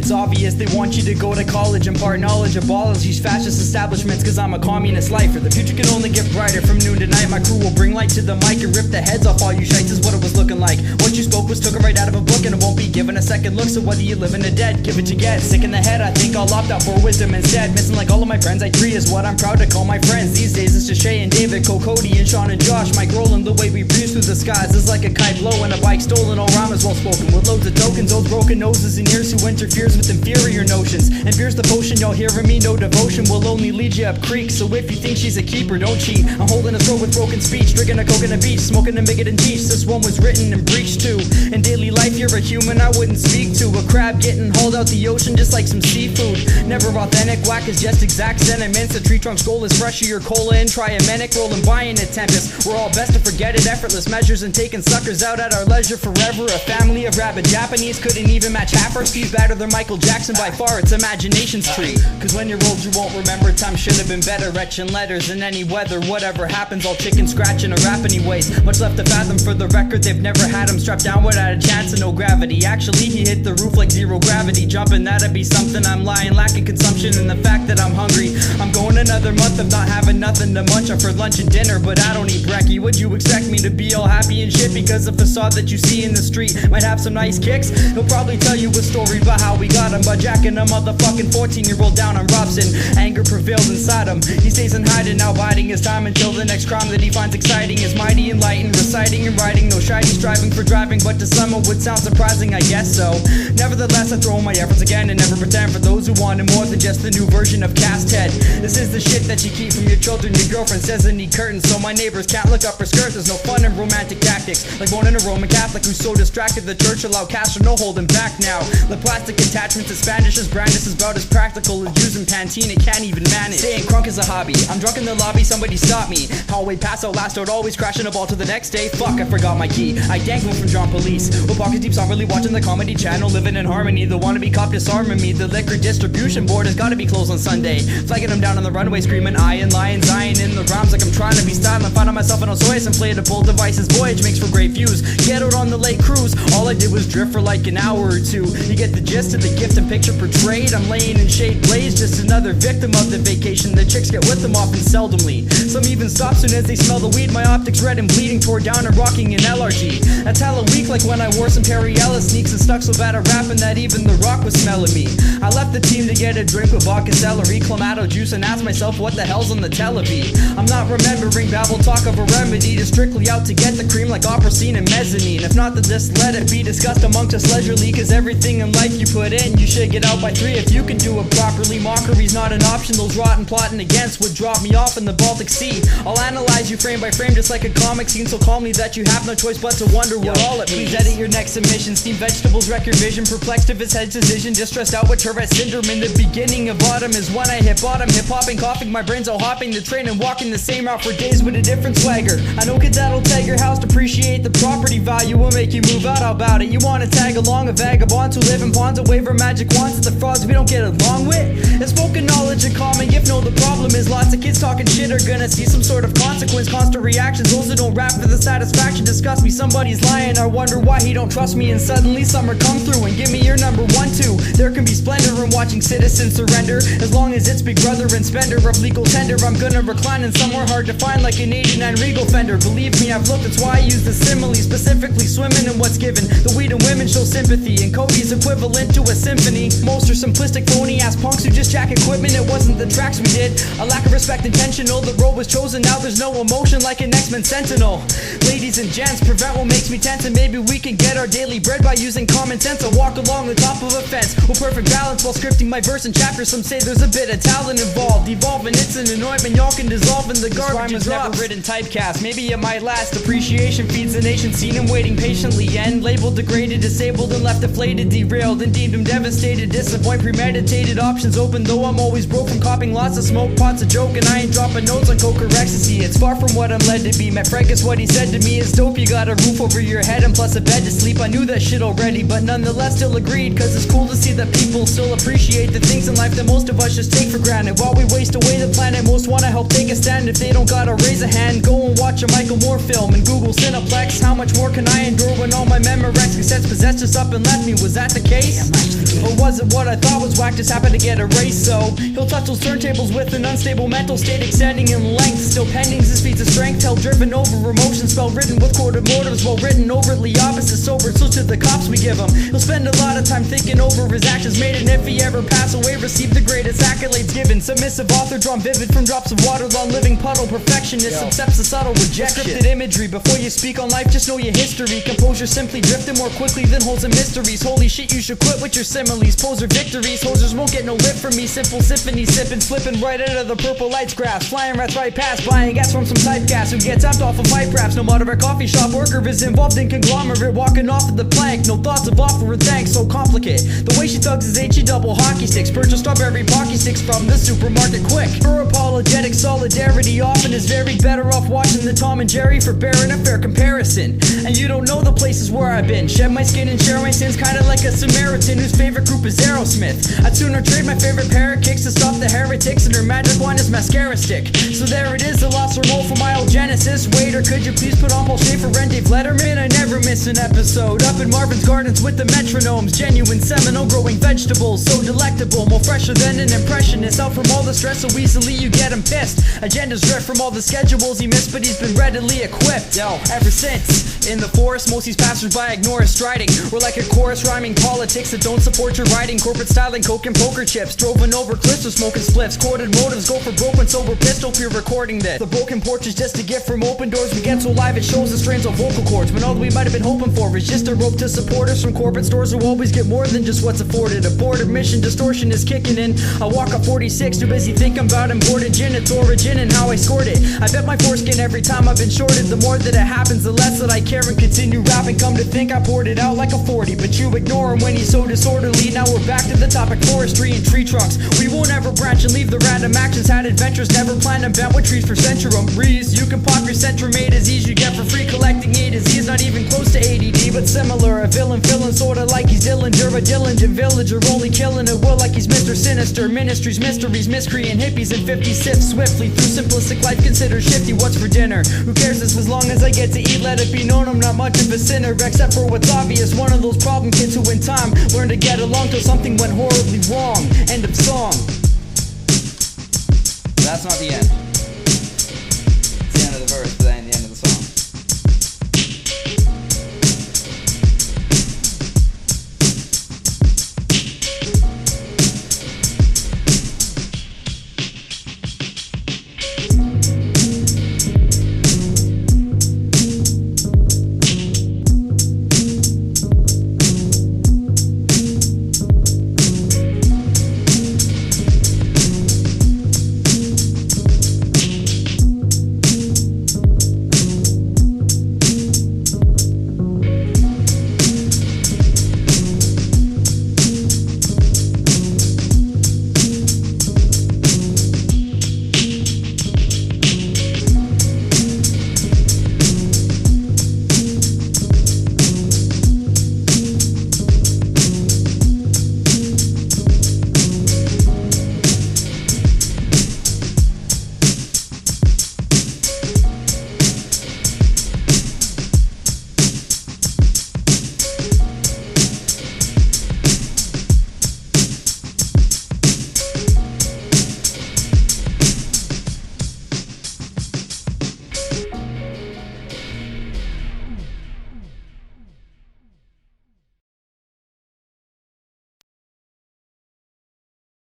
It's obvious they want you to go to college, impart knowledge, abolish these fascist establishments, cause I'm a communist lifer. The future can only get brighter. From noon to night my crew will bring light to the mic and rip the heads off all you shites is what it was looking like. What you spoke was taken right out of a book, and it won't be given a second look. So whether you live in the dead, give it you get. Sick in the head, I think I'll opt out for wisdom instead. Missing like all of my friends, I tree is what I'm proud to call my friends. These days it's just Shay and David, Cody and Sean and Josh. Mike rolling, the way we breeze through the skies is like a kite blowing, a bike stolen. All rhyme is well spoken with loads of tokens. Those broken noses and ears who interferes with inferior notions and fears the potion. Y'all hearing me? No devotion will only lead you up creek. So if you think she's a keeper, don't cheat. I'm holding a throat with broken speech, drinking a coke in a beach, smoking a bigot and teach. This one was written and breached too. In daily life you're a human I wouldn't speak to. A crab getting hauled out the ocean just like some seafood. Never authentic, whack is just exact sentiments. A tree trunk's goal is fresh, your cola and try a manic. Rolling by in a tempest, we're all best to forget it. Effortless measures and taking suckers out at our leisure forever. A family of rabid Japanese couldn't even match half our speeds. Better than Michael Jackson by far, it's imagination's tree. Cause when you're old you won't remember time should have been better. Etching letters in any weather, whatever happens, all chicken scratching a rap anyways. Much left to fathom, for the record they've never had him strapped down without a chance of no gravity. Actually he hit the roof like zero gravity. Jumping, that'd be something. I'm lying, lacking consumption and the fact that I'm hungry. I'm going another month of not having nothing to munch on for lunch and dinner, but I don't eat brekkie. Would you expect me to be all happy and shit because the facade that you see in the street might have some nice kicks? He'll probably tell you a story about how we got him by jacking a motherfucking 14-year-old down on Robson. Anger prevails inside him. He stays in hiding, now biding his time until the next crime that he finds exciting is mighty enlightened, reciting and writing. No shiny striving for driving, but to some it would sound surprising, I guess so. Nevertheless, I throw in my efforts again and never pretend for those who wanted more than just the new version of Cast Head. This is the shit that you keep from your children. Your girlfriend says they need curtains so my neighbors can't look up her skirt. There's no fun in romantic tactics, like born in a Roman Catholic who's so distracted the church allowed Castro no holding back now. The plastic attachments as Spanish as Brandis is about as practical as using Pantene, it can't even manage. Staying crunk is a hobby, I'm drunk in the lobby, somebody stop me. Hallway pass out last out, always crashing a ball to the next day. Fuck, I forgot my key, I dangle from John Police. With pockets deep somberly watching the comedy channel, living in harmony. The wannabe cop disarming me, the liquor distribution board has gotta be closed on Sunday. Flagging them down on the runway screaming I and lions, eyeing in the rhymes like I'm trying to be styling. Finding myself in Osoyo's inflatable devices, voyage makes for great views. Get out on the lake cruise, all I did was drift for like an hour or two. You get the gist of the gift and picture portrayed. I'm laying in shade blaze, just another victim of the vacation. The chicks get with them often seldomly. Some even stop soon as they smell the weed. My optics red and bleeding, tore down and rocking an LRG. That's hella weak, like when I wore some Perriella sneaks and stuck so bad at rapping that even The Rock was smelling me. I left the team to get a drink with vodka, celery, clamato juice, and asked myself what the hell's on the television. I'm not remembering babble talk of a remedy, just strictly out to get the cream like opera scene and mezzanine. If not, then just let it be discussed amongst us leisurely, cause everything in life you put in, you should get out by 3 if you can do it properly. Mockery's not an option, those rotten plotting against would drop me off in the Baltic Sea. I'll analyze you frame by frame just like a comic scene so calmly that you have no choice but to wonder what all it means. Please edit your next submission, steamed vegetables wreck your vision, perplexed of his head's decision, just stressed out with Tourette syndrome. In the beginning of autumn is when I hit bottom, hip-hopping, coughing, my brain's all hopping the train and walking the same route for days with a different swagger. I know kids that'll tag your house to appreciate the property value, will make you move out, how about it? You wanna tag along a vagabond who live in ponds and waver magic wands at the frauds we don't get along with? And spoken knowledge and common gift, no, the problem is lots of kids talking shit are gonna see some sort of consequence. Constant reactions, those who don't rap for the satisfaction disgust me. Somebody's lying, I wonder why he don't trust me, and suddenly summer come through and give me your number 1, 2. There can be splendor in watching citizens surrender, as long as it's Big Brother and spender of legal tender. I'm gonna recline in somewhere hard to find like an 89 Regal Fender. Believe me, I've looked, that's why I use the simile, specifically swimming in what's given. The weed and women show sympathy, and Cody's equivalent to a symphony. Most are simplistic phony ass punks who just jack equipment. It wasn't the tracks we did, a lack of respect intentional. The road was chosen, now there's no emotion like an X-Men Sentinel. Ladies and gents, prevent what makes me tense, and maybe we can get our daily bread by using common sense. I walk along the top of a fence with perfect balance while scripting my verse and chapter. Some say there's a bit of talent involved, evolving, it's an anointment y'all can dissolve in the garbage. Rhyme is never written typecast, maybe it might last. Appreciation feeds the nation, seen him waiting patiently. End labeled, degraded, disabled, and left deflated, derailed, and deemed him devastated. Disappoint, premeditated, options open, though I'm always broke from copying lots of smoke pots a joke, and I ain't dropping notes on coke or ecstasy. It's far from what I'm led to be. Met Frank is what he said to me is dope. You got a roof over your head and plus a bed to sleep. I knew that shit already, but nonetheless still agreed, cause it's cool to see that people still appreciate the things in life that most of us just take for granted. While we waste away the planet, most wanna help take a stand. If they don't gotta raise a hand, go and watch a Michael Moore film and Google Cineplex. How much more can I endure when all my Memorex cassettes possess success just up and left me, was that the case? Or was it what I thought was whack, just happened to get erased? So he'll touch those turntables with an unstable mental state, extending in length, still pending his feats of strength, held driven over emotions, spell written with corded motives, well written overtly opposite, sober, so to the cops we give him. He'll spend a lot of time thinking over his actions made, and if he ever pass away, receive the greatest accolades given. Submissive author, drawn vivid from drops of water, long living puddle, perfectionist, accepts the subtle rejection. Scripted imagery, before you speak on life, just know your history. Composure simply drifting more quickly than holes in mysteries. Holy shit, you should quit with your similes. Poser victories, hosers won't get no lip from me. Simple symphony, sipping, slipping right out of the purple lights grasp. Flying rats right past, buying gas from some typecast who gets amped off of pipe raps. No matter a coffee shop worker is involved in conglomerate, walking off of the plank. No thoughts of offering thanks, so complicated. The way she tugs his HE double hockey sticks, purchase strawberry pocky sticks from the supermarket quick. Her apologetic solidarity often is very better off watching the Tom and Jerry for bearing a fair comparison. And you don't know the places where I've been. Shed my skin and share my sins, kinda like a Samaritan whose favorite group is Aerosmith. I'd sooner trade my favorite pair of kicks to stop the heretics, and her magic wand is mascara stick. So there it is, the lost remote for my old Genesis. Waiter, could you please put on Bullshit for Rent Dave Letterman? I never miss an episode. Up in Marvin's Gardens with the metronomes, genuine Seminole growing vegetables, so delectable, more fresher than an impressionist. Out from all the stress so easily you get him pissed. Agendas drift from all the schedules he missed, but he's been readily equipped. Yo, ever since in the forest, most these passers-by ignore his striding. We're like a chorus rhyming politics that don't support your writing. Corporate styling, coke and poker chips, drove over cliffs with smoking spliffs. Corded motives go for broke when sober pissed. Hope you're recording this. The broken porch is just a gift from open doors. We get so live it shows the strains of vocal cords, when all that we might have been hoping for is just a rope to support us from corporate stores who always get more than just what's afforded. Aborted mission distortion is kicking in. I walk up 46, too busy thinking about imported gin, its origin and how I scored it. I bet my foreskin every time I've been shorted. The more that it happens, the less that I care and continue rapping. Come to think I poured it out like a 40, but you ignore him when he's so disorderly. Now we're back to the topic, forestry and tree trunks. We won't ever branch and leave the random actions. Had adventures, never planned and bent with trees for centuries. You can pop your Centrum A to Z's you get for free, collecting A to Z's, not even close to ADD, but similar. A villain feeling sorta like he's Dillinger, a diligent villager, only killing it will like he's Mr. Sinister. Ministries, mysteries, miscreant hippies and 50 sips swiftly through simplistic life considered shifty. What's for dinner? Who cares as long as I get to eat? Let it be known I'm not much of a sinner, except for what's obvious. One of those problem kids who in time learned to get along till something went horribly wrong. End of song. That's not the end. It's the end of the verse.